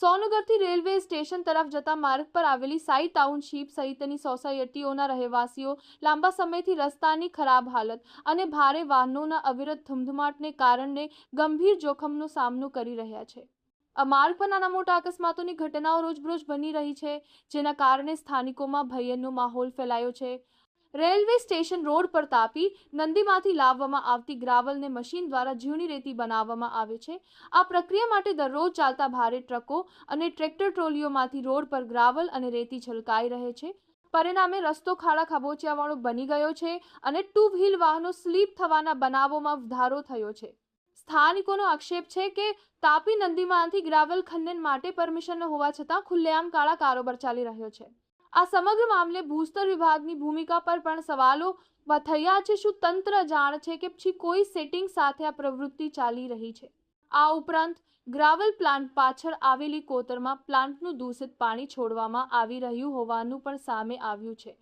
સોનગઢથી railway station તરફ જતા માર્ગ પર આવેલી સાઈ ટાઉનશીપ સહિતની સોસાયટીઓના રહેવાસીઓ લાંબા સમયથી રસ્તાની ખરાબ હાલત અને ભારે વાહનોના અવિરત ધમધમાટને કારણે ગંભીર જોખમનો સામનો કરી રહ્યા છે। આ માર્ગ પર નાના મોટા અકસ્માતોની ઘટનાઓ રોજબરોજ બની રહી છે, જેના કારણે સ્થાનિકોમાં ભયનો માહોલ ફેલાયો છે। રેલવે સ્ટેશન રોડ પર તાપી નદીમાંથી લાવવામાં આવતી ગ્રાવલને મશીન દ્વારા ઝીણી રેતી બનાવવામાં આવે છે। આ પ્રક્રિયા માટે દરરોજ ચાલતા ભારે ટ્રકો અને ટ્રેક્ટર ટ્રોલીઓમાંથી રોડ પર ગ્રાવલ અને રેતી છલકાઈ રહે છે। પરિણામે રસ્તો ખાડા ખાબોચિયાવાળો બની ગયો છે અને ટુ વ્હીલ વાહનો સ્લીપ થવાના બનાવોમાં વધારો થયો છે। સ્થાનિકોનો આક્ષેપ છે કે તાપી નદીમાંથી ગ્રાવલ ખનન માટે પરમિશન ન હોવા છતાં ખુલ્લેઆમ કાળા કારોબાર ચાલી રહ્યો છે। આ સમગ્ર મામલે ભૂસ્તર વિભાગની ભૂમિકા પર પણ સવાલો થયા છે। શું તંત્ર જાણ છે કે પછી કોઈ સેટિંગ સાથે આ પ્રવૃત્તિ ચાલી રહી છે? આ ઉપરાંત ગ્રાવલ પ્લાન્ટ પાછળ આવેલી કોતરમાં પ્લાન્ટનું દૂષિત પાણી છોડવામાં આવી રહ્યું હોવાનું પણ સામે આવ્યું છે।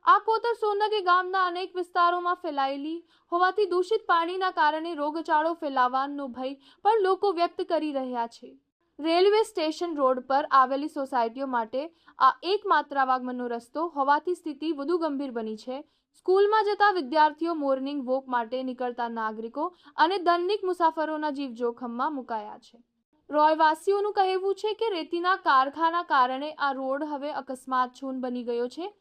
આ કોતર સોનગઢ ગામના અનેક વિસ્તારોમાં ફેલાયેલી હોવાથી દૂષિત પાણીના કારણે રોગચાળો ફેલાવાનો ભય પણ લોકો વ્યક્ત કરી રહ્યા છે। રેલવે સ્ટેશન રોડ પર આવેલી સોસાયટીઓ માટે આ એકમાત્ર આવાગમનનો રસ્તો હોવાથી સ્થિતિ વધુ ગંભીર બની છે। સ્કૂલમાં જતા વિદ્યાર્થીઓ, મોર્નિંગ વોક માટે નીકળતા નાગરિકો અને દૈનિક મુસાફરોના જીવ જોખમમાં મુકાયા છે। રોયવાસીઓનું કહેવું છે કે રેતીના કારખાના કારણે આ રોડ હવે અકસ્માત ઝોન બની ગયો છે।